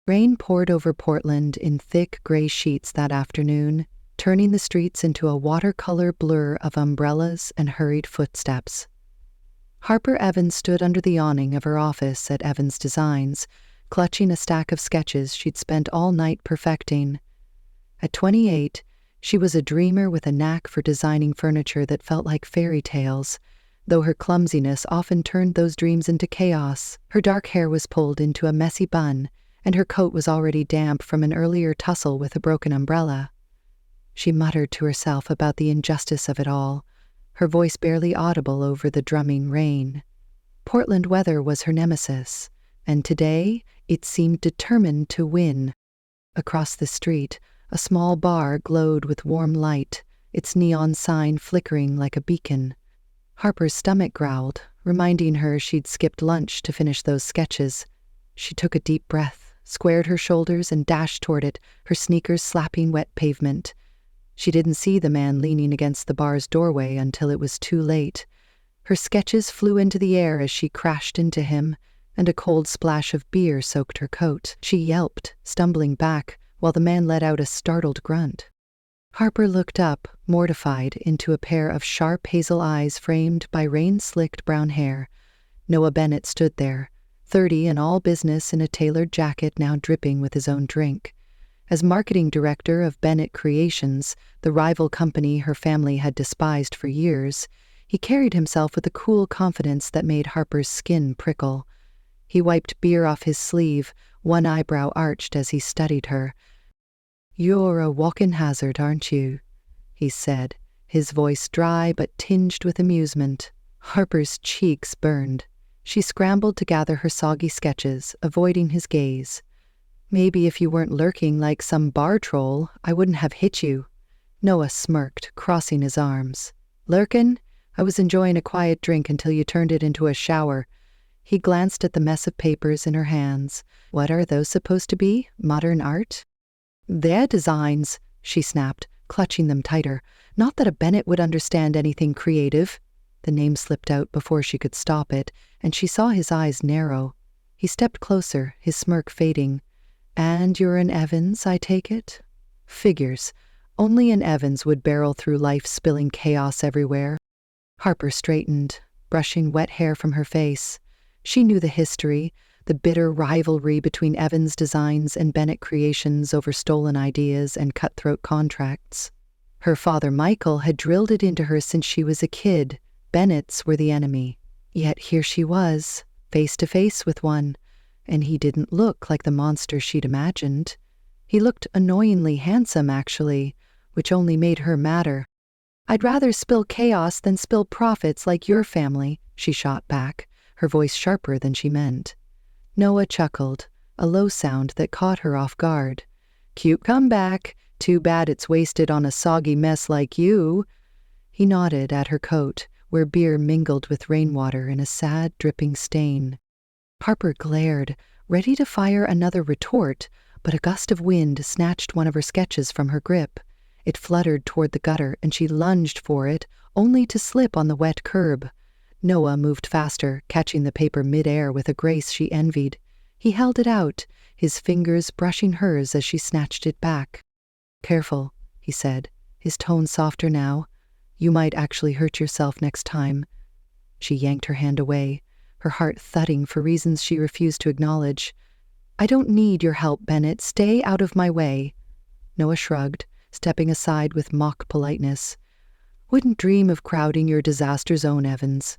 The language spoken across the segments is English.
Rain poured over Portland in thick gray sheets that afternoon, turning the streets into a watercolor blur of umbrellas and hurried footsteps. Harper Evans stood under the awning of her office at Evans Designs, clutching a stack of sketches she'd spent all night perfecting. At 28, she was a dreamer with a knack for designing furniture that felt like fairy tales, though her clumsiness often turned those dreams into chaos. Her dark hair was pulled into a messy bun, and her coat was already damp from an earlier tussle with a broken umbrella. She muttered to herself about the injustice of it all, her voice barely audible over the drumming rain. Portland weather was her nemesis, and today it seemed determined to win. Across the street, a small bar glowed with warm light, its neon sign flickering like a beacon. Harper's stomach growled, reminding her she'd skipped lunch to finish those sketches. She took a deep breath, squared her shoulders, and dashed toward it, her sneakers slapping wet pavement. She didn't see the man leaning against the bar's doorway until it was too late. Her sketches flew into the air as she crashed into him, and a cold splash of beer soaked her coat. She yelped, stumbling back, while the man let out a startled grunt. Harper looked up, mortified, into a pair of sharp hazel eyes framed by rain-slicked brown hair. Noah Bennett stood there, 30 and all business in a tailored jacket now dripping with his own drink. As marketing director of Bennett Creations, the rival company her family had despised for years, he carried himself with a cool confidence that made Harper's skin prickle. He wiped beer off his sleeve, one eyebrow arched as he studied her. "You're a walking hazard, aren't you?" he said, his voice dry but tinged with amusement. Harper's cheeks burned. She scrambled to gather her soggy sketches, avoiding his gaze. "Maybe if you weren't lurking like some bar troll, I wouldn't have hit you." Noah smirked, crossing his arms. "Lurkin'? I was enjoying a quiet drink until you turned it into a shower." He glanced at the mess of papers in her hands. "What are those supposed to be? Modern art?" "They're designs," she snapped, clutching them tighter. "Not that a Bennett would understand anything creative." The name slipped out before she could stop it, and she saw his eyes narrow. He stepped closer, his smirk fading. "And you're an Evans, I take it?" "Figures. Only an Evans would barrel through life spilling chaos everywhere." Harper straightened, brushing wet hair from her face. She knew the history, the bitter rivalry between Evans Designs and Bennett Creations over stolen ideas and cutthroat contracts. Her father Michael had drilled it into her since she was a kid. Bennetts were the enemy. Yet here she was, face to face with one, and he didn't look like the monster she'd imagined. He looked annoyingly handsome, actually, which only made her madder. "I'd rather spill chaos than spill profits like your family," she shot back, her voice sharper than she meant. Noah chuckled, a low sound that caught her off guard. "Cute comeback. Too bad it's wasted on a soggy mess like you." He nodded at her coat, where beer mingled with rainwater in a sad, dripping stain. Harper glared, ready to fire another retort, but a gust of wind snatched one of her sketches from her grip. It fluttered toward the gutter, and she lunged for it, only to slip on the wet curb. Noah moved faster, catching the paper mid-air with a grace she envied. He held it out, his fingers brushing hers as she snatched it back. "Careful," he said, his tone softer now. "You might actually hurt yourself next time." She yanked her hand away, her heart thudding for reasons she refused to acknowledge. "I don't need your help, Bennett. Stay out of my way." Noah shrugged, stepping aside with mock politeness. "Wouldn't dream of crowding your disaster zone, Evans."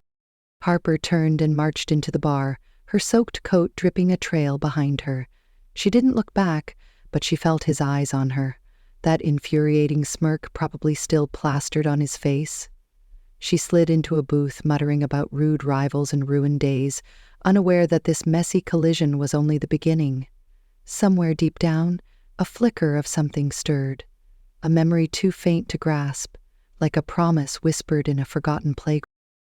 Harper turned and marched into the bar, her soaked coat dripping a trail behind her. She didn't look back, but she felt his eyes on her, that infuriating smirk probably still plastered on his face. She slid into a booth muttering about rude rivals and ruined days, unaware that this messy collision was only the beginning. Somewhere deep down, a flicker of something stirred, a memory too faint to grasp, like a promise whispered in a forgotten playground.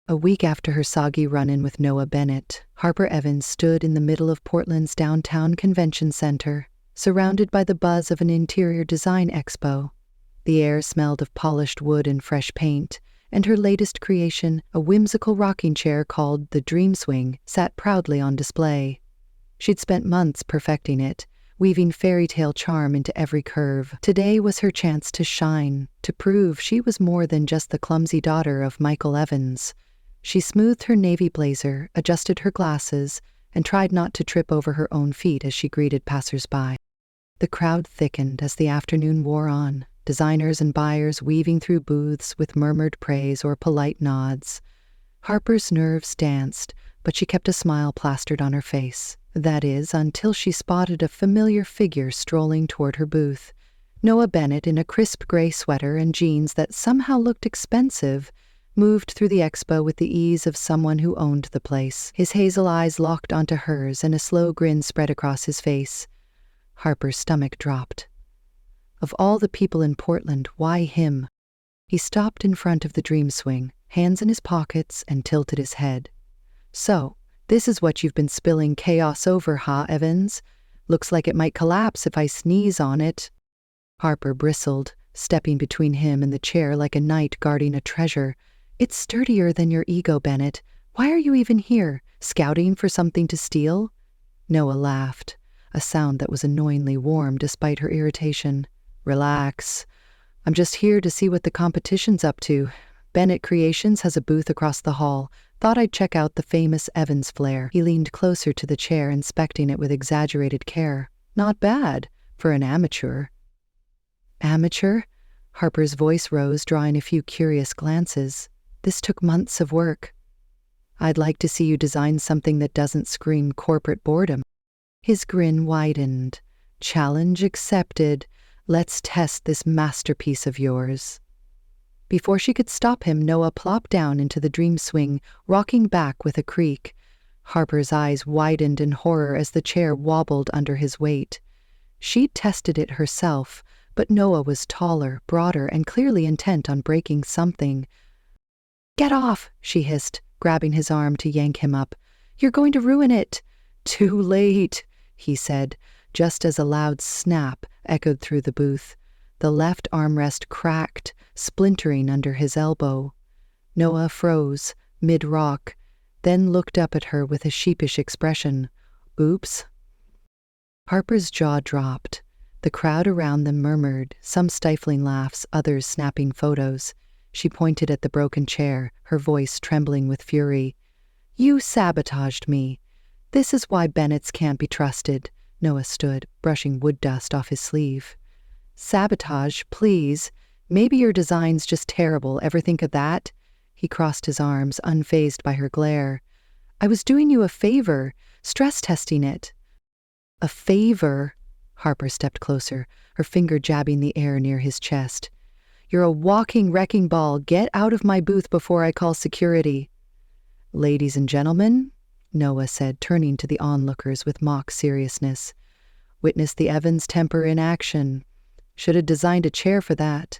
A week after her soggy run-in with Noah Bennett, Harper Evans stood in the middle of Portland's downtown convention center, surrounded by the buzz of an interior design expo. The air smelled of polished wood and fresh paint, and her latest creation, a whimsical rocking chair called the Dream Swing, sat proudly on display. She'd spent months perfecting it, weaving fairy tale charm into every curve. Today was her chance to shine, to prove she was more than just the clumsy daughter of Michael Evans. She smoothed her navy blazer, adjusted her glasses, and tried not to trip over her own feet as she greeted passers-by. The crowd thickened as the afternoon wore on, designers and buyers weaving through booths with murmured praise or polite nods. Harper's nerves danced, but she kept a smile plastered on her face. That is, until she spotted a familiar figure strolling toward her booth. Noah Bennett, in a crisp gray sweater and jeans that somehow looked expensive, moved through the expo with the ease of someone who owned the place. His hazel eyes locked onto hers and a slow grin spread across his face. Harper's stomach dropped. Of all the people in Portland, why him? He stopped in front of the dream swing, hands in his pockets, and tilted his head. So, this is what you've been spilling chaos over, huh, Evans? Looks like it might collapse if I sneeze on it. Harper bristled, stepping between him and the chair like a knight guarding a treasure. It's sturdier than your ego, Bennett. Why are you even here? Scouting for something to steal? Noah laughed, a sound that was annoyingly warm despite her irritation. Relax. I'm just here to see what the competition's up to. Bennett Creations has a booth across the hall. Thought I'd check out the famous Evans flare. He leaned closer to the chair, inspecting it with exaggerated care. Not bad, for an amateur. Amateur? Harper's voice rose, drawing a few curious glances. This took months of work. I'd like to see you design something that doesn't scream corporate boredom. His grin widened. Challenge accepted. Let's test this masterpiece of yours. Before she could stop him, Noah plopped down into the dream swing, rocking back with a creak. Harper's eyes widened in horror as the chair wobbled under his weight. She'd tested it herself, but Noah was taller, broader, and clearly intent on breaking something. Get off, she hissed, grabbing his arm to yank him up. You're going to ruin it. Too late, he said, just as a loud snap echoed through the booth. The left armrest cracked, splintering under his elbow. Noah froze, mid-rock, then looked up at her with a sheepish expression. Oops. Harper's jaw dropped. The crowd around them murmured, some stifling laughs, others snapping photos. She pointed at the broken chair, her voice trembling with fury. You sabotaged me. This is why Bennetts can't be trusted. Noah stood, brushing wood dust off his sleeve. Sabotage, please. Maybe your design's just terrible. Ever think of that? He crossed his arms, unfazed by her glare. I was doing you a favor, stress testing it. A favor? Harper stepped closer, her finger jabbing the air near his chest. You're a walking wrecking ball. Get out of my booth before I call security. Ladies and gentlemen, Noah said, turning to the onlookers with mock seriousness. Witness the Evans temper in action. Should have designed a chair for that.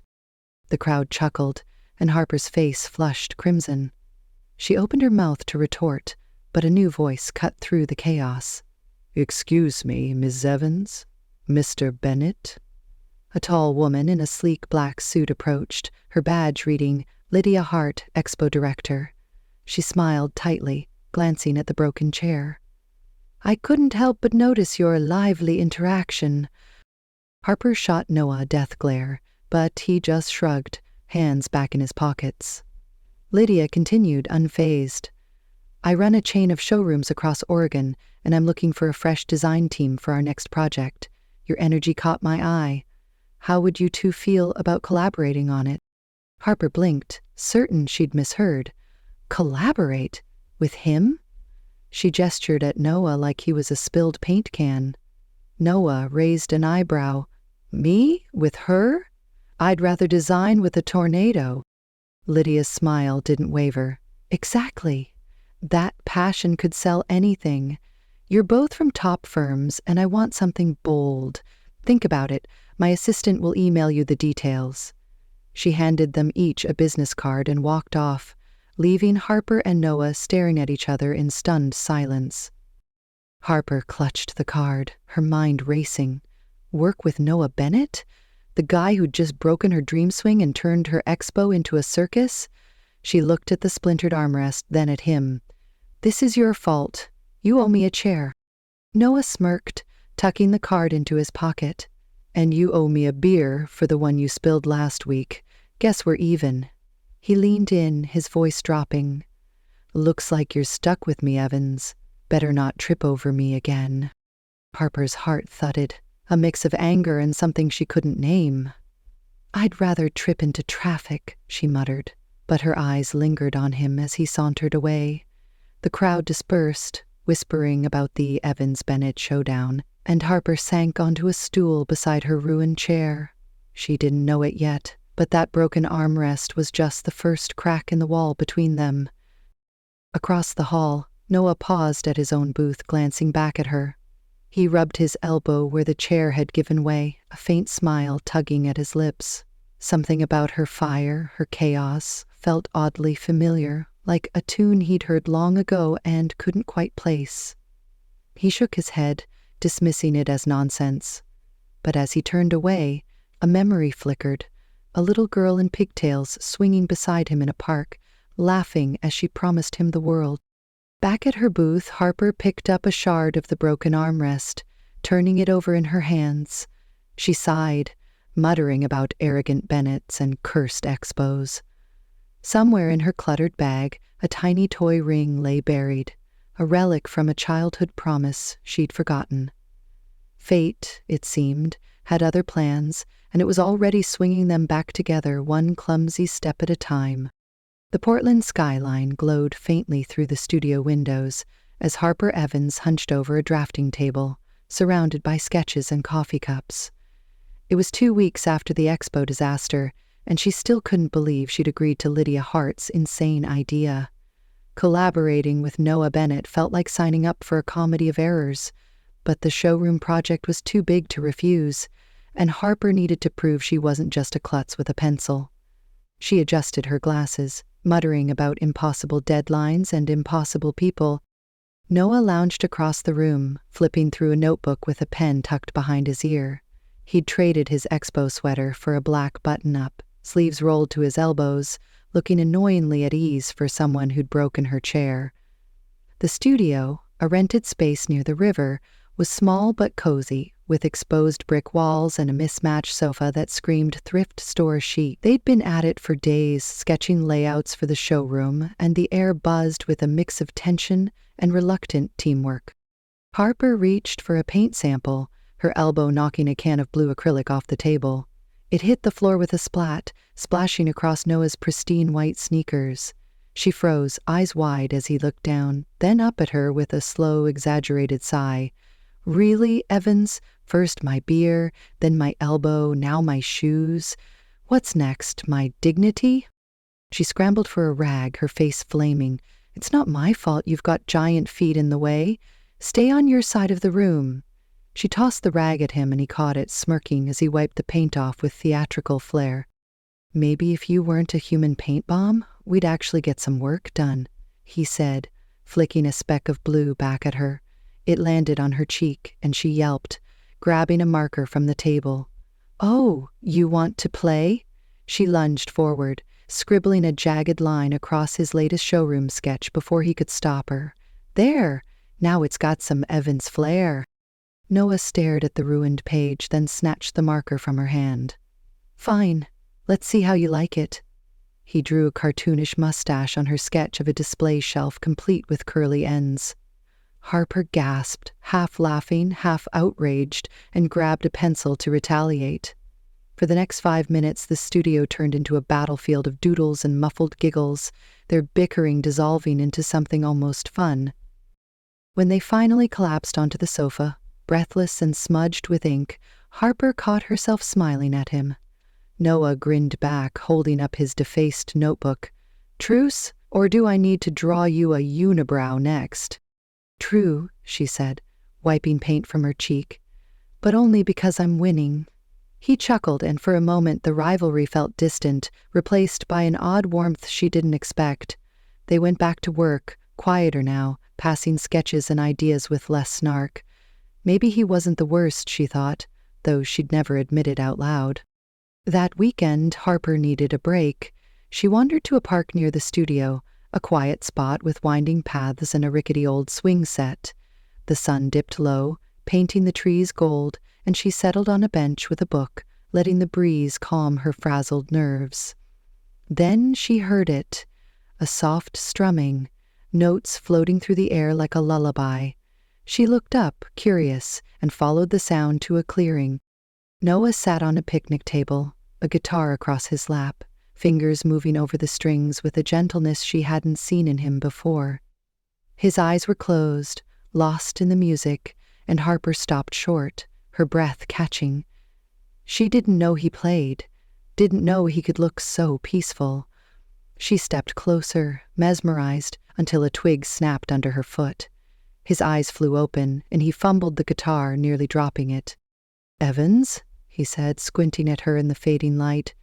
The crowd chuckled, and Harper's face flushed crimson. She opened her mouth to retort, but a new voice cut through the chaos. Excuse me, Miss Evans? Mr. Bennett? A tall woman in a sleek black suit approached, her badge reading, Lydia Hart, Expo Director. She smiled tightly, glancing at the broken chair. I couldn't help but notice your lively interaction. Harper shot Noah a death glare, but he just shrugged, hands back in his pockets. Lydia continued, unfazed. I run a chain of showrooms across Oregon, and I'm looking for a fresh design team for our next project. Your energy caught my eye. How would you two feel about collaborating on it? Harper blinked, certain she'd misheard. Collaborate? With him? She gestured at Noah like he was a spilled paint can. Noah raised an eyebrow. Me? With her? I'd rather design with a tornado. Lydia's smile didn't waver. Exactly. That passion could sell anything. You're both from top firms, and I want something bold. Think about it. My assistant will email you the details. She handed them each a business card and walked off, leaving Harper and Noah staring at each other in stunned silence. Harper clutched the card, her mind racing. Work with Noah Bennett? The guy who'd just broken her dream swing and turned her expo into a circus? She looked at the splintered armrest, then at him. This is your fault. You owe me a chair. Noah smirked, tucking the card into his pocket. "And you owe me a beer for the one you spilled last week. Guess we're even." He leaned in, his voice dropping. "Looks like you're stuck with me, Evans. Better not trip over me again." Harper's heart thudded, a mix of anger and something she couldn't name. "I'd rather trip into traffic," she muttered, but her eyes lingered on him as he sauntered away. The crowd dispersed, whispering about the Evans-Bennett showdown, and Harper sank onto a stool beside her ruined chair. She didn't know it yet, but that broken armrest was just the first crack in the wall between them. Across the hall, Noah paused at his own booth, glancing back at her. He rubbed his elbow where the chair had given way, a faint smile tugging at his lips. Something about her fire, her chaos, felt oddly familiar, like a tune he'd heard long ago and couldn't quite place. He shook his head, dismissing it as nonsense. But as he turned away, a memory flickered, a little girl in pigtails swinging beside him in a park, laughing as she promised him the world. Back at her booth, Harper picked up a shard of the broken armrest, turning it over in her hands. She sighed, muttering about arrogant Bennetts and cursed expos. Somewhere in her cluttered bag, a tiny toy ring lay buried, a relic from a childhood promise she'd forgotten. Fate, it seemed, had other plans, and it was already swinging them back together one clumsy step at a time. The Portland skyline glowed faintly through the studio windows as Harper Evans hunched over a drafting table, surrounded by sketches and coffee cups. It was 2 weeks after the expo disaster, and she still couldn't believe she'd agreed to Lydia Hart's insane idea. Collaborating with Noah Bennett felt like signing up for a comedy of errors, but the showroom project was too big to refuse, and Harper needed to prove she wasn't just a klutz with a pencil. She adjusted her glasses, muttering about impossible deadlines and impossible people. Noah lounged across the room, flipping through a notebook with a pen tucked behind his ear. He'd traded his expo sweater for a black button-up, sleeves rolled to his elbows, looking annoyingly at ease for someone who'd broken her chair. The studio, a rented space near the river, was small but cozy, with exposed brick walls and a mismatched sofa that screamed thrift store chic. They'd been at it for days, sketching layouts for the showroom, and the air buzzed with a mix of tension and reluctant teamwork. Harper reached for a paint sample, her elbow knocking a can of blue acrylic off the table. It hit the floor with a splat, splashing across Noah's pristine white sneakers. She froze, eyes wide as he looked down, then up at her with a slow, exaggerated sigh. "Really, Evans? First my beer, then my elbow, now my shoes. What's next, my dignity?" She scrambled for a rag, her face flaming. "It's not my fault you've got giant feet in the way. Stay on your side of the room." She tossed the rag at him and he caught it, smirking as he wiped the paint off with theatrical flair. "Maybe if you weren't a human paint bomb, we'd actually get some work done," he said, flicking a speck of blue back at her. It landed on her cheek, and she yelped, grabbing a marker from the table. "Oh, you want to play?" She lunged forward, scribbling a jagged line across his latest showroom sketch before he could stop her. "There! Now it's got some Evans flair." Noah stared at the ruined page, then snatched the marker from her hand. "Fine. Let's see how you like it." He drew a cartoonish mustache on her sketch of a display shelf complete with curly ends. Harper gasped, half laughing, half outraged, and grabbed a pencil to retaliate. For the next 5 minutes, the studio turned into a battlefield of doodles and muffled giggles, their bickering dissolving into something almost fun. When they finally collapsed onto the sofa, breathless and smudged with ink, Harper caught herself smiling at him. Noah grinned back, holding up his defaced notebook. "Truce, or do I need to draw you a unibrow next?" "True," she said, wiping paint from her cheek, "but only because I'm winning." He chuckled, and for a moment the rivalry felt distant, replaced by an odd warmth she didn't expect. They went back to work, quieter now, passing sketches and ideas with less snark. Maybe he wasn't the worst, she thought, though she'd never admit it out loud. That weekend, Harper needed a break. She wandered to a park near the studio, a quiet spot with winding paths and a rickety old swing set. The sun dipped low, painting the trees gold, and she settled on a bench with a book, letting the breeze calm her frazzled nerves. Then she heard it, a soft strumming, notes floating through the air like a lullaby. She looked up, curious, and followed the sound to a clearing. Noah sat on a picnic table, a guitar across his lap, fingers moving over the strings with a gentleness she hadn't seen in him before. His eyes were closed, lost in the music, and Harper stopped short, her breath catching. She didn't know he played, didn't know he could look so peaceful. She stepped closer, mesmerized, until a twig snapped under her foot. His eyes flew open, and he fumbled the guitar, nearly dropping it. "Evans?" he said, squinting at her in the fading light.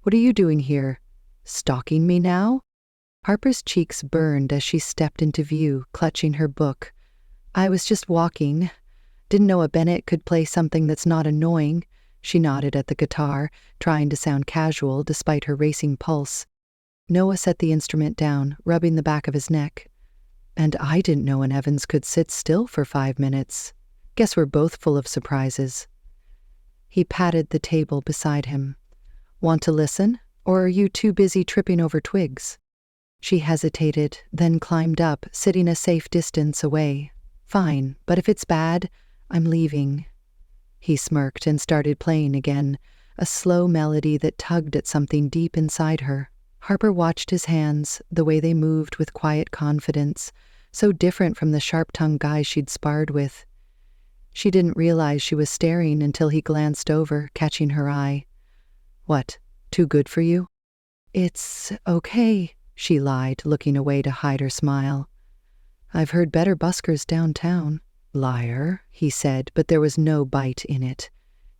"What are you doing here? Stalking me now?" Harper's cheeks burned as she stepped into view, clutching her book. "I was just walking. Didn't know a Bennett could play something that's not annoying." She nodded at the guitar, trying to sound casual despite her racing pulse. Noah set the instrument down, rubbing the back of his neck. "And I didn't know an Evans could sit still for 5 minutes. Guess we're both full of surprises." He patted the table beside him. "Want to listen, or are you too busy tripping over twigs?" She hesitated, then climbed up, sitting a safe distance away. "Fine, but if it's bad, I'm leaving." He smirked and started playing again, a slow melody that tugged at something deep inside her. Harper watched his hands, the way they moved with quiet confidence, so different from the sharp-tongued guys she'd sparred with. She didn't realize she was staring until he glanced over, catching her eye. "What, too good for you?" "It's okay," she lied, looking away to hide her smile. "I've heard better buskers downtown." "Liar," he said, but there was no bite in it.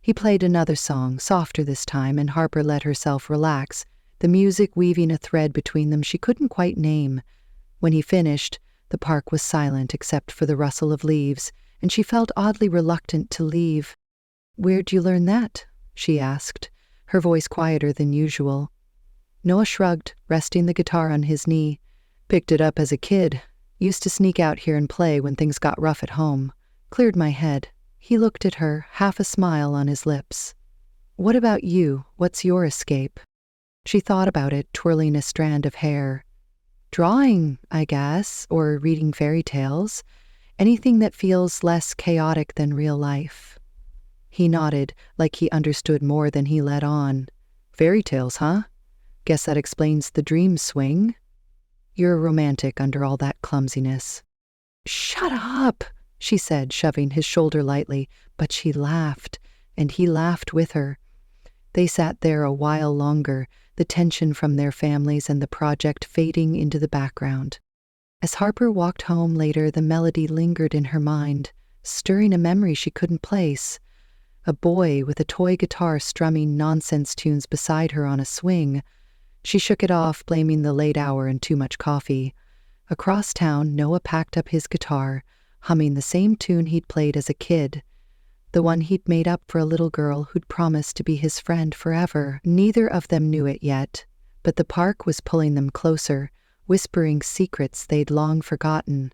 He played another song, softer this time, and Harper let herself relax, the music weaving a thread between them she couldn't quite name. When he finished, the park was silent except for the rustle of leaves, and she felt oddly reluctant to leave. "Where'd you learn that?" she asked, her voice quieter than usual. Noah shrugged, resting the guitar on his knee. "Picked it up as a kid. Used to sneak out here and play when things got rough at home. Cleared my head." He looked at her, half a smile on his lips. "What about you? What's your escape?" She thought about it, twirling a strand of hair. "Drawing, I guess, or reading fairy tales. Anything that feels less chaotic than real life." He nodded, like he understood more than he let on. "Fairy tales, huh? Guess that explains the dream swing. You're a romantic under all that clumsiness." "Shut up," she said, shoving his shoulder lightly, but she laughed, and he laughed with her. They sat there a while longer, the tension from their families and the project fading into the background. As Harper walked home later, the melody lingered in her mind, stirring a memory she couldn't place. A boy with a toy guitar strumming nonsense tunes beside her on a swing. She shook it off, blaming the late hour and too much coffee. Across town, Noah packed up his guitar, humming the same tune he'd played as a kid, the one he'd made up for a little girl who'd promised to be his friend forever. Neither of them knew it yet, but the park was pulling them closer, whispering secrets they'd long forgotten.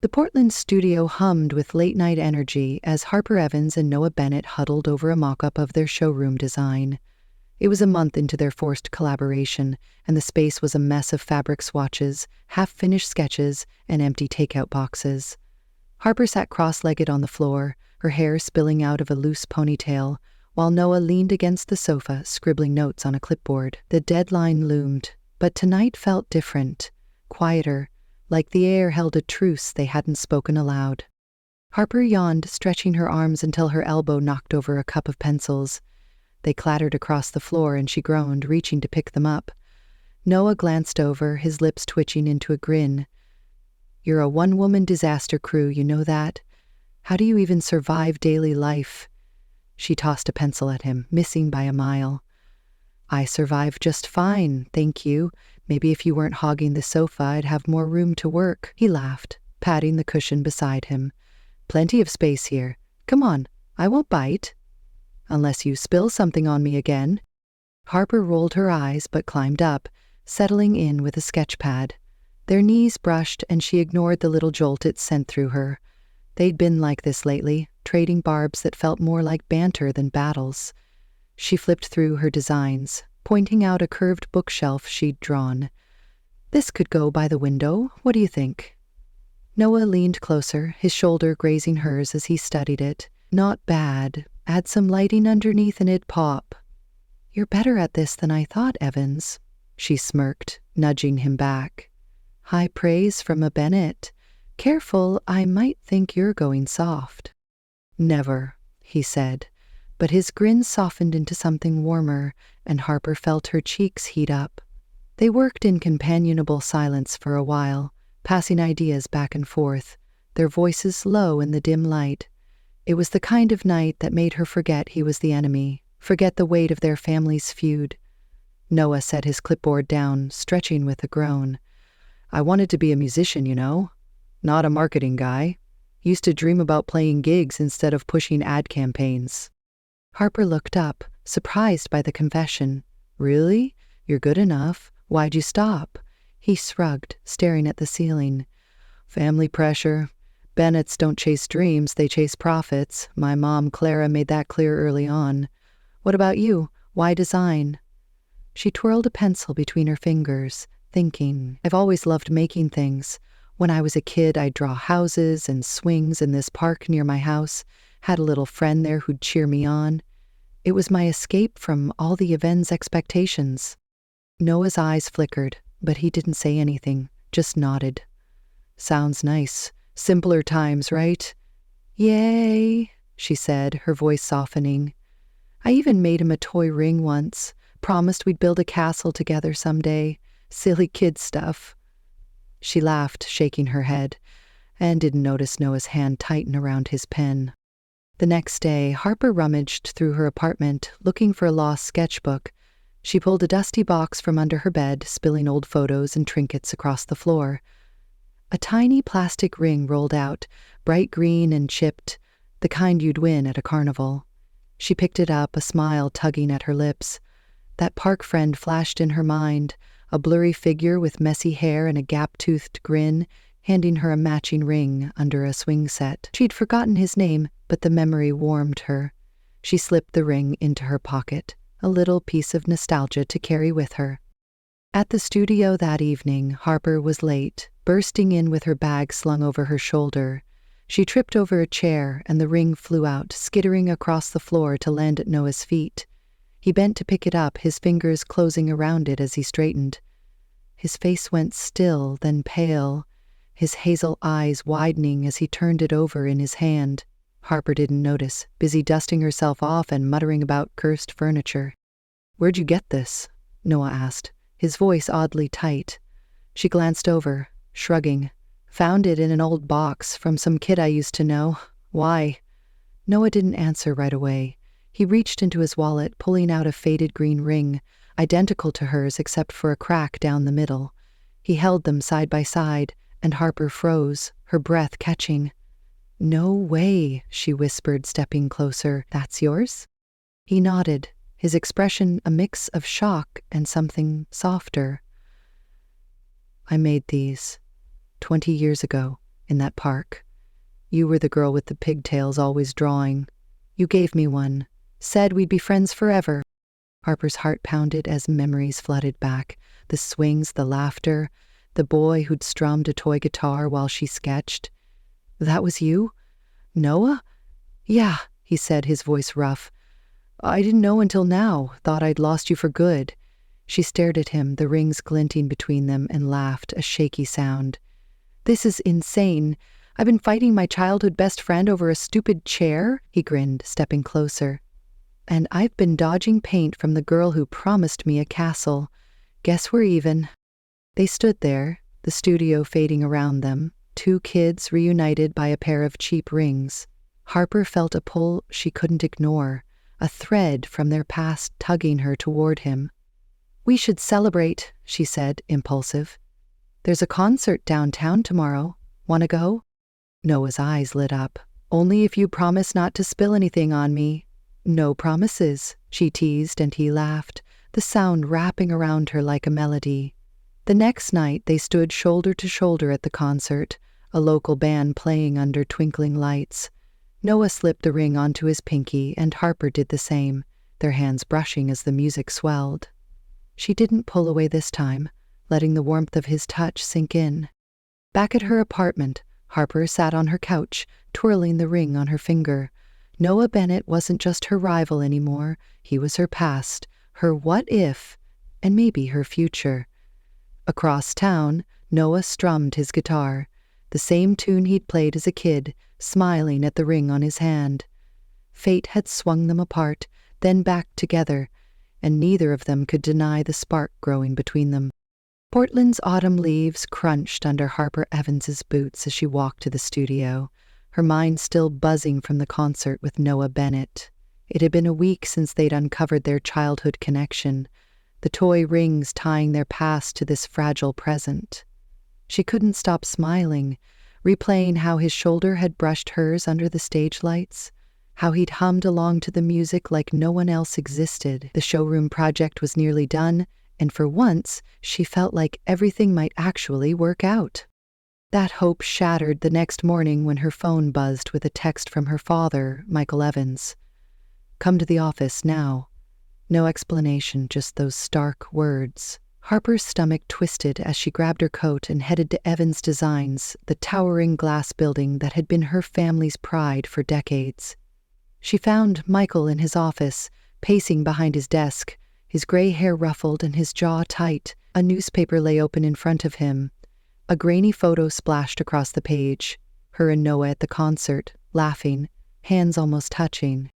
The Portland studio hummed with late-night energy as Harper Evans and Noah Bennett huddled over a mock-up of their showroom design. It was a month into their forced collaboration, and the space was a mess of fabric swatches, half-finished sketches, and empty takeout boxes. Harper sat cross-legged on the floor, her hair spilling out of a loose ponytail, while Noah leaned against the sofa, scribbling notes on a clipboard. The deadline loomed, but tonight felt different, quieter, like the air held a truce they hadn't spoken aloud. Harper yawned, stretching her arms until her elbow knocked over a cup of pencils. They clattered across the floor and she groaned, reaching to pick them up. Noah glanced over, his lips twitching into a grin. "You're a one-woman disaster crew, you know that? How do you even survive daily life?" She tossed a pencil at him, missing by a mile. "I survive just fine, thank you. Maybe if you weren't hogging the sofa, I'd have more room to work." He laughed, patting the cushion beside him. "Plenty of space here. Come on, I won't bite. Unless you spill something on me again." Harper rolled her eyes but climbed up, settling in with a sketch pad. Their knees brushed and she ignored the little jolt it sent through her. They'd been like this lately, trading barbs that felt more like banter than battles. She flipped through her designs, pointing out a curved bookshelf she'd drawn. "This could go by the window. What do you think?" Noah leaned closer, his shoulder grazing hers as he studied it. "Not bad. Add some lighting underneath and it'd pop." "You're better at this than I thought, Evans," she smirked, nudging him back. "High praise from a Bennett. Careful, I might think you're going soft." "Never," he said, but his grin softened into something warmer, and Harper felt her cheeks heat up. They worked in companionable silence for a while, passing ideas back and forth, their voices low in the dim light. It was the kind of night that made her forget he was the enemy, forget the weight of their family's feud. Noah set his clipboard down, stretching with a groan. "I wanted to be a musician, you know. Not a marketing guy. Used to dream about playing gigs instead of pushing ad campaigns." Harper looked up, surprised by the confession. "Really? You're good enough. Why'd you stop?" He shrugged, staring at the ceiling. "Family pressure. Bennetts don't chase dreams, they chase profits. My mom, Clara, made that clear early on. What about you? Why design?" She twirled a pencil between her fingers, thinking, "I've always loved making things. When I was a kid, I'd draw houses and swings in this park near my house, had a little friend there who'd cheer me on. It was my escape from all the event's expectations." Noah's eyes flickered, but he didn't say anything, just nodded. "Sounds nice. Simpler times, right?" "Yay," she said, her voice softening. "I even made him a toy ring once, promised we'd build a castle together someday. Silly kid stuff." She laughed, shaking her head, and didn't notice Noah's hand tighten around his pen. The next day, Harper rummaged through her apartment, looking for a lost sketchbook. She pulled a dusty box from under her bed, spilling old photos and trinkets across the floor. A tiny plastic ring rolled out, bright green and chipped, the kind you'd win at a carnival. She picked it up, a smile tugging at her lips. That park friend flashed in her mind, a blurry figure with messy hair and a gap-toothed grin, handing her a matching ring under a swing set. She'd forgotten his name, but the memory warmed her. She slipped the ring into her pocket, a little piece of nostalgia to carry with her. At the studio that evening, Harper was late, bursting in with her bag slung over her shoulder. She tripped over a chair, and the ring flew out, skittering across the floor to land at Noah's feet. He bent to pick it up, his fingers closing around it as he straightened. His face went still, then pale, his hazel eyes widening as he turned it over in his hand. Harper didn't notice, busy dusting herself off and muttering about cursed furniture. "Where'd you get this?" Noah asked, his voice oddly tight. She glanced over, shrugging. "Found it in an old box from some kid I used to know. Why?" Noah didn't answer right away. He reached into his wallet, pulling out a faded green ring, identical to hers except for a crack down the middle. He held them side by side, and Harper froze, her breath catching. "No way," she whispered, stepping closer. "That's yours?" He nodded, his expression a mix of shock and something softer. "I made these 20 years ago, in that park. You were the girl with the pigtails always drawing. You gave me one. Said we'd be friends forever." Harper's heart pounded as memories flooded back. The swings, the laughter, the boy who'd strummed a toy guitar while she sketched. "That was you? Noah?" "Yeah," he said, his voice rough. "I didn't know until now. Thought I'd lost you for good." She stared at him, the rings glinting between them, and laughed, a shaky sound. "This is insane. I've been fighting my childhood best friend over a stupid chair?" He grinned, stepping closer. "And I've been dodging paint from the girl who promised me a castle. Guess we're even." They stood there, the studio fading around them, two kids reunited by a pair of cheap rings. Harper felt a pull she couldn't ignore, a thread from their past tugging her toward him. "We should celebrate," she said, impulsive. "There's a concert downtown tomorrow. Want to go?" Noah's eyes lit up. "Only if you promise not to spill anything on me." "No promises," she teased, and he laughed, the sound wrapping around her like a melody. The next night they stood shoulder to shoulder at the concert, a local band playing under twinkling lights. Noah slipped the ring onto his pinky, and Harper did the same, their hands brushing as the music swelled. She didn't pull away this time, letting the warmth of his touch sink in. Back at her apartment, Harper sat on her couch, twirling the ring on her finger. Noah Bennett wasn't just her rival anymore. He was her past, her what if, and maybe her future. Across town, Noah strummed his guitar, the same tune he'd played as a kid, smiling at the ring on his hand. Fate had swung them apart, then back together, and neither of them could deny the spark growing between them. Portland's autumn leaves crunched under Harper Evans's boots as she walked to the studio, her mind still buzzing from the concert with Noah Bennett. It had been a week since they'd uncovered their childhood connection, the toy rings tying their past to this fragile present. She couldn't stop smiling, replaying how his shoulder had brushed hers under the stage lights, how he'd hummed along to the music like no one else existed. The showroom project was nearly done, and for once, she felt like everything might actually work out. That hope shattered the next morning when her phone buzzed with a text from her father, Michael Evans. "Come to the office now." No explanation, just those stark words. Harper's stomach twisted as she grabbed her coat and headed to Evans Designs, the towering glass building that had been her family's pride for decades. She found Michael in his office, pacing behind his desk, his gray hair ruffled and his jaw tight. A newspaper lay open in front of him. A grainy photo splashed across the page, her and Noah at the concert, laughing, hands almost touching.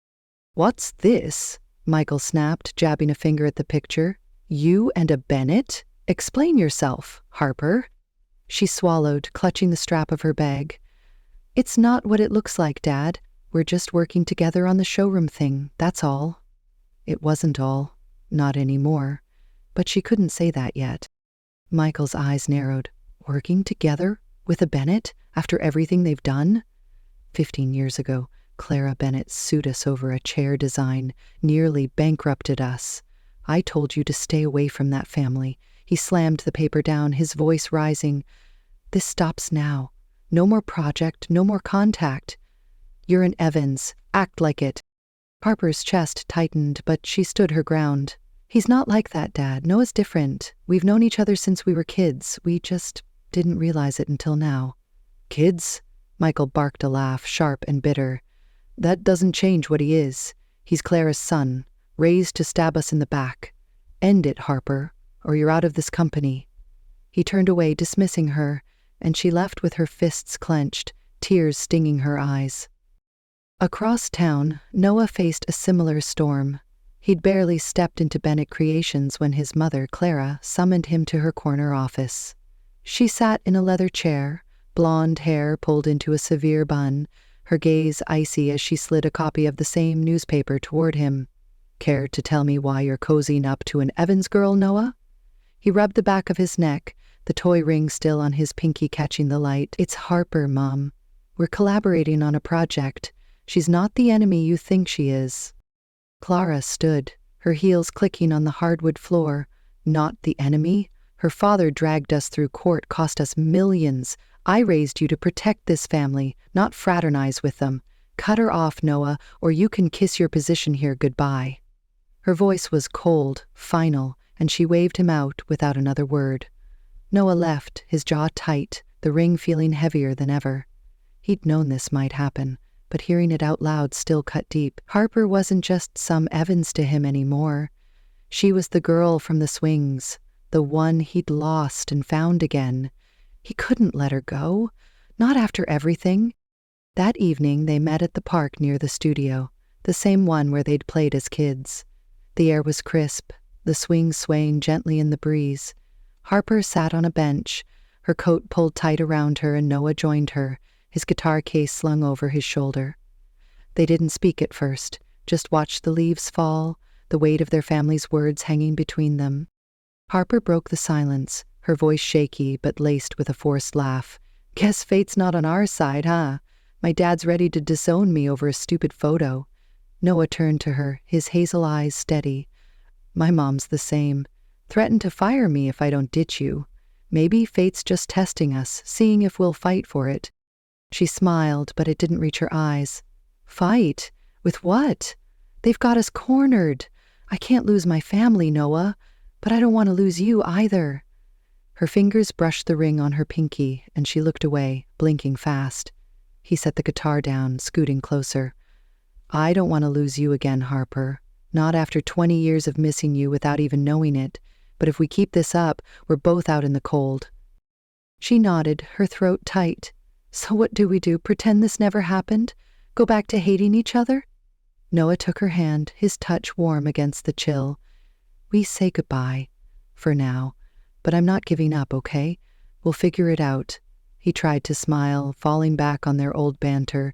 "What's this?" Michael snapped, jabbing a finger at the picture. "You and a Bennett? Explain yourself, Harper." She swallowed, clutching the strap of her bag. "It's not what it looks like, Dad. We're just working together on the showroom thing, that's all." It wasn't all. Not anymore. But she couldn't say that yet. Michael's eyes narrowed. Working together? With a Bennett? After everything they've done? 15 years ago, Clara Bennett sued us over a chair design, nearly bankrupted us. I told you to stay away from that family. He slammed the paper down, his voice rising. "This stops now. No more project, no more contact. You're an Evans. Act like it." Harper's chest tightened, but she stood her ground. "He's not like that, Dad. Noah's different. We've known each other since we were kids. We just didn't realize it until now." "Kids?" Michael barked a laugh, sharp and bitter. "That doesn't change what he is. He's Clara's son, raised to stab us in the back. End it, Harper, or you're out of this company." He turned away, dismissing her, and she left with her fists clenched, tears stinging her eyes. Across town, Noah faced a similar storm. He'd barely stepped into Bennett Creations when his mother, Clara, summoned him to her corner office. She sat in a leather chair, blonde hair pulled into a severe bun, her gaze icy as she slid a copy of the same newspaper toward him. "Care to tell me why you're cozying up to an Evans girl, Noah?" He rubbed the back of his neck, the toy ring still on his pinky catching the light. "It's Harper, Mom. We're collaborating on a project. She's not the enemy you think she is." Clara stood, her heels clicking on the hardwood floor. "Not the enemy? Her father dragged us through court, cost us millions. I raised you to protect this family, not fraternize with them. Cut her off, Noah, or you can kiss your position here goodbye." Her voice was cold, final, and she waved him out without another word. Noah left, his jaw tight, the ring feeling heavier than ever. He'd known this might happen, but hearing it out loud still cut deep. Harper wasn't just some Evans to him anymore. She was the girl from the swings, the one he'd lost and found again. He couldn't let her go, not after everything. That evening they met at the park near the studio, the same one where they'd played as kids. The air was crisp, the swings swaying gently in the breeze. Harper sat on a bench, her coat pulled tight around her, and Noah joined her, his guitar case slung over his shoulder. They didn't speak at first, just watched the leaves fall, the weight of their family's words hanging between them. Harper broke the silence, her voice shaky but laced with a forced laugh. "Guess fate's not on our side, huh? My dad's ready to disown me over a stupid photo." Noah turned to her, his hazel eyes steady. "My mom's the same. Threatened to fire me if I don't ditch you. Maybe fate's just testing us, seeing if we'll fight for it." She smiled, but it didn't reach her eyes. Fight? With what? They've got us cornered. I can't lose my family, Noah, but I don't want to lose you either. Her fingers brushed the ring on her pinky, and she looked away, blinking fast. He set the guitar down, scooting closer. I don't want to lose you again, Harper. Not after 20 years of missing you without even knowing it. But if we keep this up, we're both out in the cold. She nodded, her throat tight. So what do we do? Pretend this never happened? Go back to hating each other? Noah took her hand, his touch warm against the chill. We say goodbye. For now. But I'm not giving up, okay? We'll figure it out. He tried to smile, falling back on their old banter.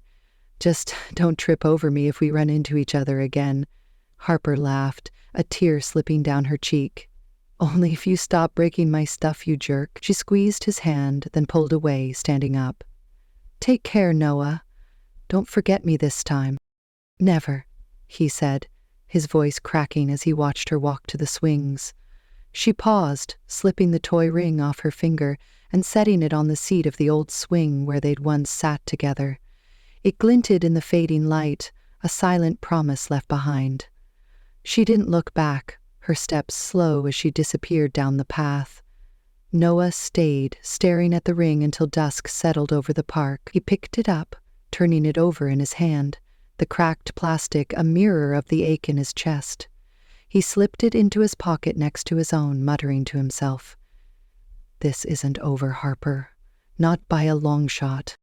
Just don't trip over me if we run into each other again. Harper laughed, a tear slipping down her cheek. Only if you stop breaking my stuff, you jerk. She squeezed his hand, then pulled away, standing up. Take care, Noah. Don't forget me this time. Never, he said, his voice cracking as he watched her walk to the swings. She paused, slipping the toy ring off her finger and setting it on the seat of the old swing where they'd once sat together. It glinted in the fading light, a silent promise left behind. She didn't look back, her steps slow as she disappeared down the path. Noah stayed, staring at the ring until dusk settled over the park. He picked it up, turning it over in his hand, the cracked plastic a mirror of the ache in his chest. He slipped it into his pocket next to his own, muttering to himself, This isn't over, Harper. Not by a long shot.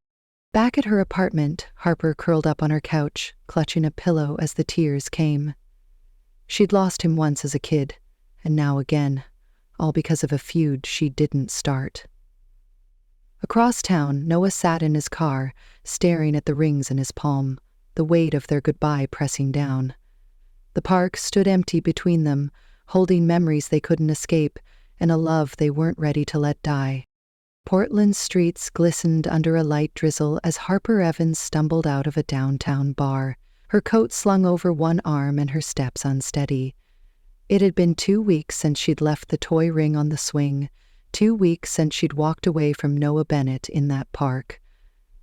Back at her apartment, Harper curled up on her couch, clutching a pillow as the tears came. She'd lost him once as a kid, and now again, all because of a feud she didn't start. Across town, Noah sat in his car, staring at the rings in his palm, the weight of their goodbye pressing down. The park stood empty between them, holding memories they couldn't escape and a love they weren't ready to let die. Portland's streets glistened under a light drizzle as Harper Evans stumbled out of a downtown bar, her coat slung over one arm and her steps unsteady. It had been 2 weeks since she'd left the toy ring on the swing, 2 weeks since she'd walked away from Noah Bennett in that park.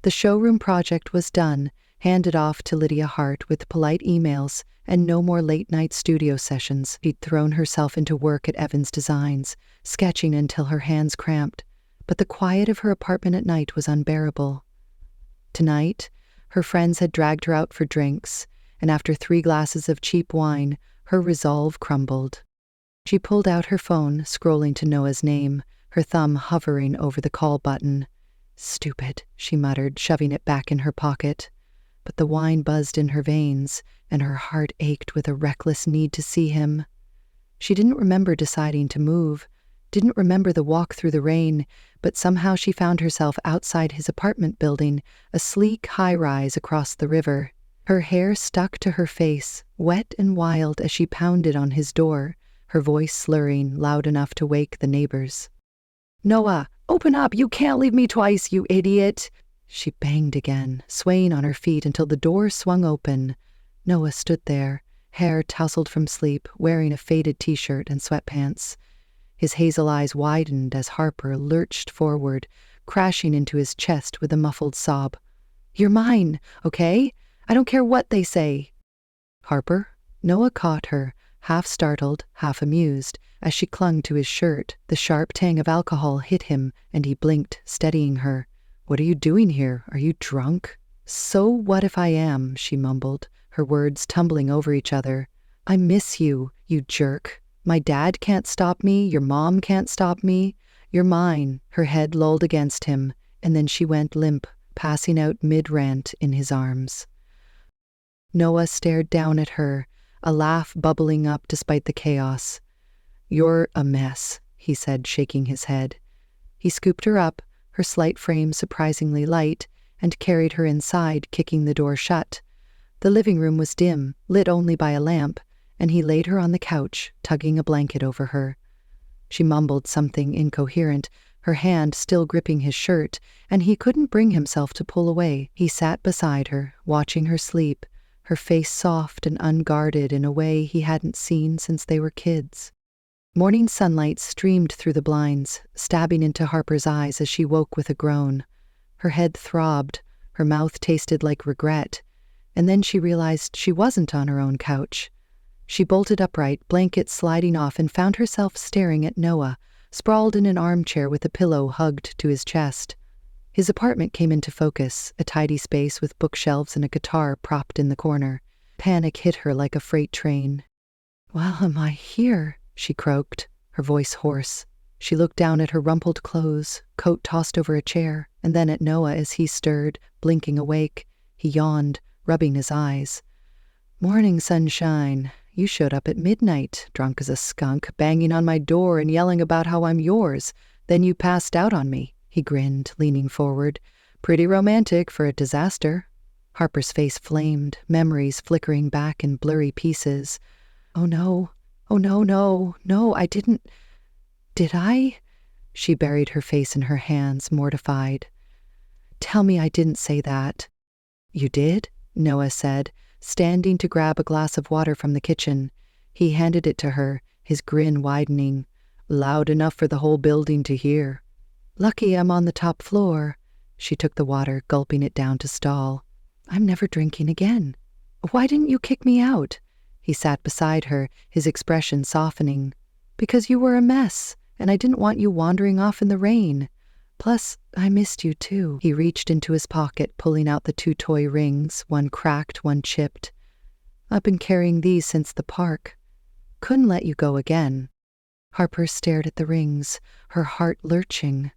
The showroom project was done, handed off to Lydia Hart with polite emails and no more late-night studio sessions. She'd thrown herself into work at Evans Designs, sketching until her hands cramped, but the quiet of her apartment at night was unbearable. Tonight, her friends had dragged her out for drinks, and after 3 glasses of cheap wine, her resolve crumbled. She pulled out her phone, scrolling to Noah's name, her thumb hovering over the call button. Stupid, she muttered, shoving it back in her pocket. But the wine buzzed in her veins, and her heart ached with a reckless need to see him. She didn't remember deciding to move, didn't remember the walk through the rain, but somehow she found herself outside his apartment building, a sleek high-rise across the river. Her hair stuck to her face, wet and wild as she pounded on his door, her voice slurring, loud enough to wake the neighbors. Noah, open up! You can't leave me twice, you idiot! She banged again, swaying on her feet until the door swung open. Noah stood there, hair tousled from sleep, wearing a faded t-shirt and sweatpants. His hazel eyes widened as Harper lurched forward, crashing into his chest with a muffled sob. You're mine, okay? I don't care what they say. Harper? Noah caught her, half startled, half amused, as she clung to his shirt. The sharp tang of alcohol hit him, and he blinked, steadying her. What are you doing here? Are you drunk? So what if I am, she mumbled, her words tumbling over each other. I miss you, you jerk. My dad can't stop me, your mom can't stop me. You're mine. Her head lolled against him, and then she went limp, passing out mid-rant in his arms. Noah stared down at her, a laugh bubbling up despite the chaos. You're a mess, he said, shaking his head. He scooped her up, her slight frame surprisingly light, and carried her inside, kicking the door shut. The living room was dim, lit only by a lamp, and he laid her on the couch, tugging a blanket over her. She mumbled something incoherent, her hand still gripping his shirt, and he couldn't bring himself to pull away. He sat beside her, watching her sleep, her face soft and unguarded in a way he hadn't seen since they were kids. Morning sunlight streamed through the blinds, stabbing into Harper's eyes as she woke with a groan. Her head throbbed, her mouth tasted like regret, and then she realized she wasn't on her own couch. She bolted upright, blanket sliding off, and found herself staring at Noah, sprawled in an armchair with a pillow hugged to his chest. His apartment came into focus, a tidy space with bookshelves and a guitar propped in the corner. Panic hit her like a freight train. "Why am I here?" she croaked, her voice hoarse. She looked down at her rumpled clothes, coat tossed over a chair, and then at Noah as he stirred, blinking awake. He yawned, rubbing his eyes. "Morning, sunshine. You showed up at midnight, drunk as a skunk, banging on my door and yelling about how I'm yours. Then you passed out on me," he grinned, leaning forward. "Pretty romantic for a disaster." Harper's face flamed, memories flickering back in blurry pieces. "Oh no, no, I didn't. Did I?" She buried her face in her hands, mortified. "Tell me I didn't say that." "You did?" Noah said, standing to grab a glass of water from the kitchen. He handed it to her, his grin widening. "Loud enough for the whole building to hear." "Lucky I'm on the top floor." She took the water, gulping it down to stall. "I'm never drinking again." "Why didn't you kick me out?" He sat beside her, his expression softening. "Because you were a mess, and I didn't want you wandering off in the rain. Plus, I missed you too." He reached into his pocket, pulling out the 2 toy rings, one cracked, one chipped. "I've been carrying these since the park. Couldn't let you go again." Harper stared at the rings, her heart lurching.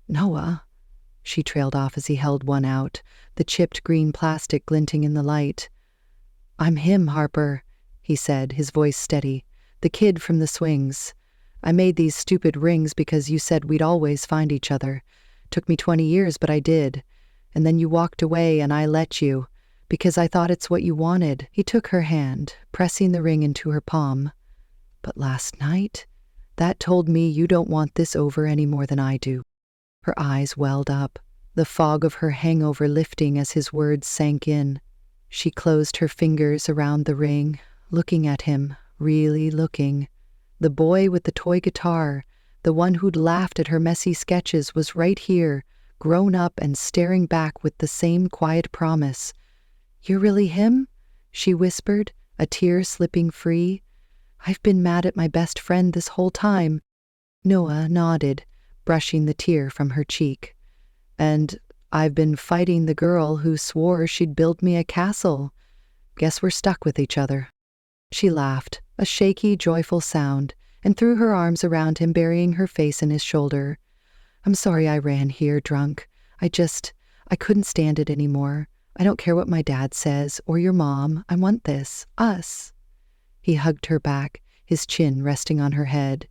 "Noah." She trailed off as he held one out, the chipped green plastic glinting in the light. "I'm him, Harper," he said, his voice steady. "The kid from the swings. I made these stupid rings because you said we'd always find each other. Took me 20 years, but I did. And then you walked away and I let you, because I thought it's what you wanted." He took her hand, pressing the ring into her palm. "But last night, that told me you don't want this over any more than I do." Her eyes welled up, the fog of her hangover lifting as his words sank in. She closed her fingers around the ring, looking at him, really looking. The boy with the toy guitar, the one who'd laughed at her messy sketches, was right here, grown up and staring back with the same quiet promise. "You're really him?" she whispered, a tear slipping free. "I've been mad at my best friend this whole time." Noah nodded, brushing the tear from her cheek. "And I've been fighting the girl who swore she'd build me a castle. Guess we're stuck with each other." She laughed, a shaky, joyful sound, and threw her arms around him, burying her face in his shoulder. "I'm sorry I ran here drunk. I couldn't stand it anymore. I don't care what my dad says, or your mom. I want this. Us." He hugged her back, his chin resting on her head.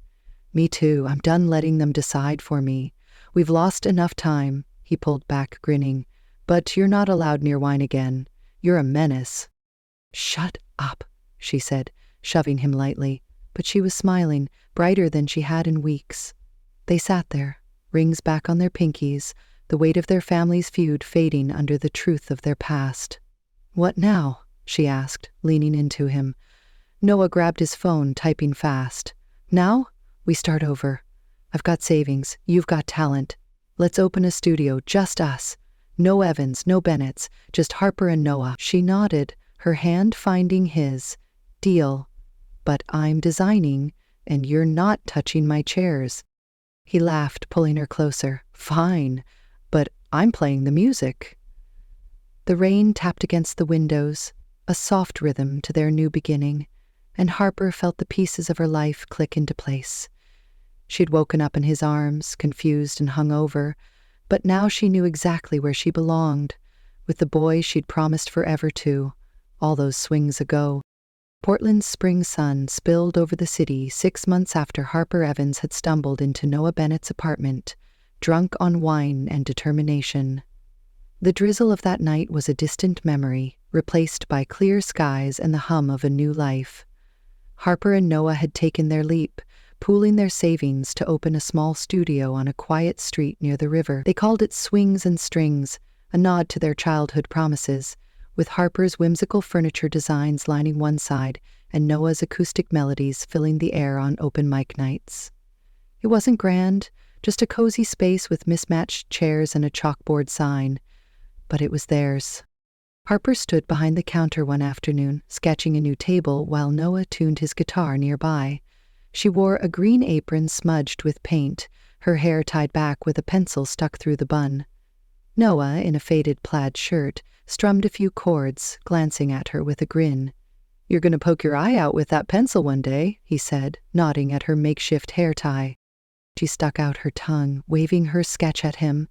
"Me too. I'm done letting them decide for me. We've lost enough time." He pulled back, grinning. "But you're not allowed near wine again. You're a menace." "Shut up," she said, shoving him lightly. But she was smiling, brighter than she had in weeks. They sat there, rings back on their pinkies, the weight of their family's feud fading under the truth of their past. "What now?" she asked, leaning into him. Noah grabbed his phone, typing fast. "Now? We start over. I've got savings, you've got talent. Let's open a studio, just us. No Evans, no Bennetts, just Harper and Noah." She nodded, her hand finding his. "Deal. But I'm designing, and you're not touching my chairs." He laughed, pulling her closer. "Fine, but I'm playing the music." The rain tapped against the windows, a soft rhythm to their new beginning, and Harper felt the pieces of her life click into place. She'd woken up in his arms, confused and hungover, but now she knew exactly where she belonged, with the boy she'd promised forever to, all those swings ago. Portland's spring sun spilled over the city 6 months after Harper Evans had stumbled into Noah Bennett's apartment, drunk on wine and determination. The drizzle of that night was a distant memory, replaced by clear skies and the hum of a new life. Harper and Noah had taken their leap, pooling their savings to open a small studio on a quiet street near the river. They called it Swings and Strings, a nod to their childhood promises, with Harper's whimsical furniture designs lining one side and Noah's acoustic melodies filling the air on open mic nights. It wasn't grand, just a cozy space with mismatched chairs and a chalkboard sign, but it was theirs. Harper stood behind the counter one afternoon, sketching a new table while Noah tuned his guitar nearby. She wore a green apron smudged with paint, her hair tied back with a pencil stuck through the bun. Noah, in a faded plaid shirt, strummed a few chords, glancing at her with a grin. "You're going to poke your eye out with that pencil one day," he said, nodding at her makeshift hair tie. She stuck out her tongue, waving her sketch at him.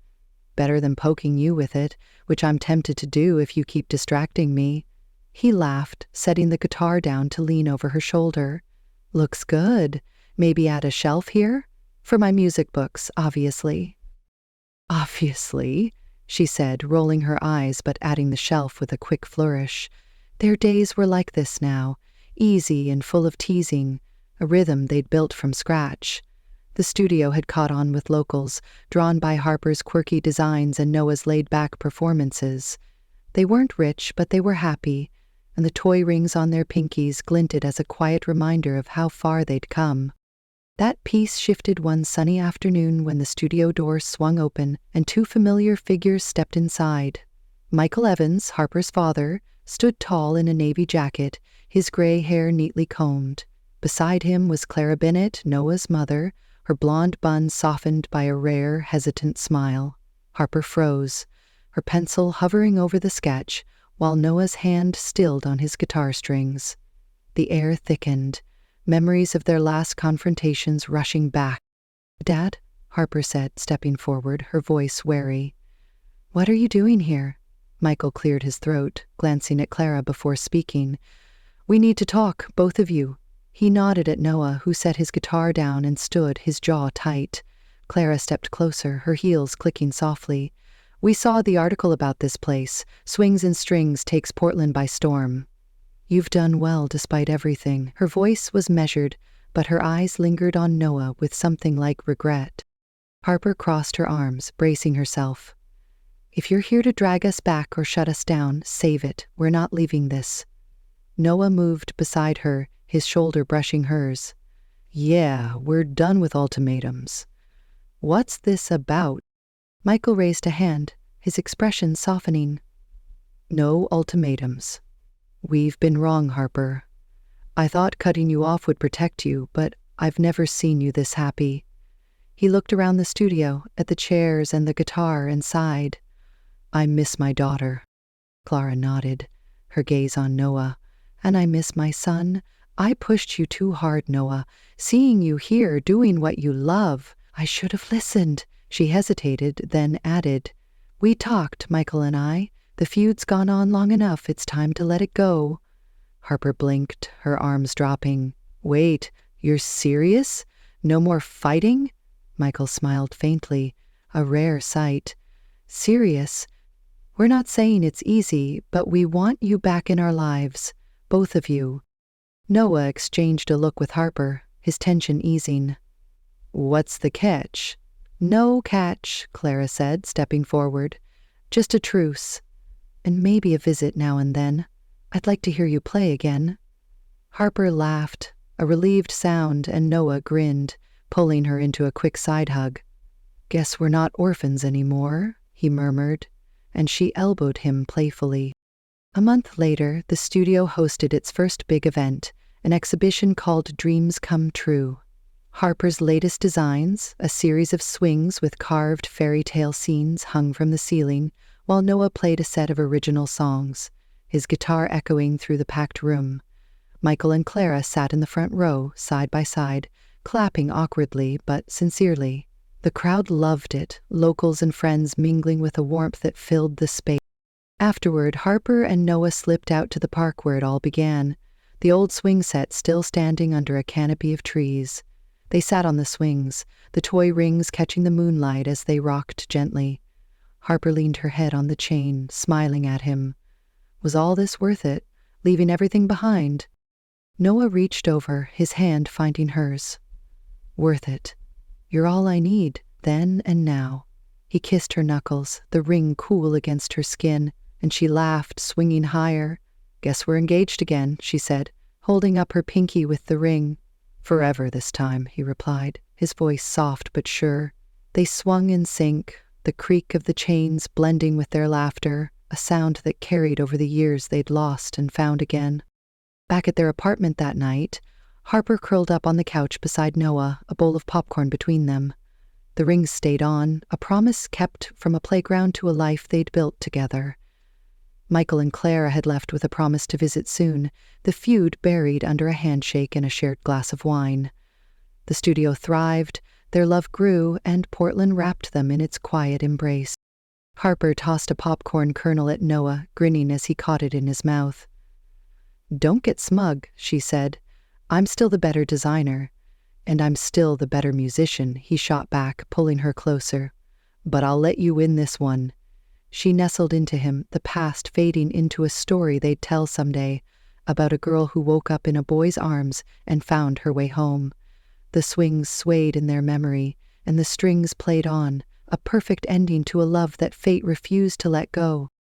"Better than poking you with it, which I'm tempted to do if you keep distracting me." He laughed, setting the guitar down to lean over her shoulder. "Looks good. Maybe add a shelf here? For my music books, obviously." "Obviously," she said, rolling her eyes but adding the shelf with a quick flourish. Their days were like this now, easy and full of teasing, a rhythm they'd built from scratch. The studio had caught on with locals, drawn by Harper's quirky designs and Noah's laid-back performances. They weren't rich, but they were happy, and the toy rings on their pinkies glinted as a quiet reminder of how far they'd come. That peace shifted one sunny afternoon when the studio doors swung open and two familiar figures stepped inside. Michael Evans, Harper's father, stood tall in a navy jacket, his gray hair neatly combed. Beside him was Clara Bennett, Noah's mother, her blonde bun softened by a rare, hesitant smile. Harper froze, her pencil hovering over the sketch, while Noah's hand stilled on his guitar strings. The air thickened, memories of their last confrontations rushing back. "Dad," Harper said, stepping forward, her voice wary. "What are you doing here?" Michael cleared his throat, glancing at Clara before speaking. "We need to talk, both of you." He nodded at Noah, who set his guitar down and stood, his jaw tight. Clara stepped closer, her heels clicking softly. "We saw the article about this place. Swings and Strings takes Portland by storm." "You've done well despite everything." Her voice was measured, but her eyes lingered on Noah with something like regret. Harper crossed her arms, bracing herself. "If you're here to drag us back or shut us down, save it. We're not leaving this." Noah moved beside her, his shoulder brushing hers. "Yeah, we're done with ultimatums." "What's this about?" Michael raised a hand, his expression softening. "No ultimatums. We've been wrong, Harper. I thought cutting you off would protect you, but I've never seen you this happy." He looked around the studio, at the chairs and the guitar, and sighed. "I miss my daughter." Clara nodded, her gaze on Noah. "And I miss my son. I pushed you too hard, Noah. Seeing you here doing what you love, I should have listened." She hesitated, then added, "We talked, Michael and I. The feud's gone on long enough. It's time to let it go." Harper blinked, her arms dropping. "Wait, you're serious? No more fighting?" Michael smiled faintly, a rare sight. "Serious. We're not saying it's easy, but we want you back in our lives, both of you." Noah exchanged a look with Harper, his tension easing. "What's the catch?" "No catch," Clara said, stepping forward. "Just a truce. And maybe a visit now and then. I'd like to hear you play again." Harper laughed, a relieved sound, and Noah grinned, pulling her into a quick side hug. "Guess we're not orphans anymore," he murmured, and she elbowed him playfully. A month later, the studio hosted its first big event, an exhibition called Dreams Come True. Harper's latest designs, a series of swings with carved fairy tale scenes hung from the ceiling, while Noah played a set of original songs, his guitar echoing through the packed room. Michael and Clara sat in the front row, side by side, clapping awkwardly but sincerely. The crowd loved it, locals and friends mingling with a warmth that filled the space. Afterward, Harper and Noah slipped out to the park where it all began, the old swing set still standing under a canopy of trees. They sat on the swings, the toy rings catching the moonlight as they rocked gently. Harper leaned her head on the chain, smiling at him. Was all this worth it, leaving everything behind? Noah reached over, his hand finding hers. "Worth it. You're all I need, then and now." He kissed her knuckles, the ring cool against her skin, and she laughed, swinging higher. "Guess we're engaged again," she said, holding up her pinky with the ring. "Forever this time," he replied, his voice soft but sure. They swung in sync, the creak of the chains blending with their laughter, a sound that carried over the years they'd lost and found again. Back at their apartment that night, Harper curled up on the couch beside Noah, a bowl of popcorn between them. The rings stayed on, a promise kept from a playground to a life they'd built together. Michael and Clara had left with a promise to visit soon, the feud buried under a handshake and a shared glass of wine. The studio thrived, their love grew, and Portland wrapped them in its quiet embrace. Harper tossed a popcorn kernel at Noah, grinning as he caught it in his mouth. "Don't get smug," she said. "I'm still the better designer. And I'm still the better musician," he shot back, pulling her closer. "But I'll let you win this one." She nestled into him, the past fading into a story they'd tell someday, about a girl who woke up in a boy's arms and found her way home. The swings swayed in their memory, and the strings played on, a perfect ending to a love that fate refused to let go.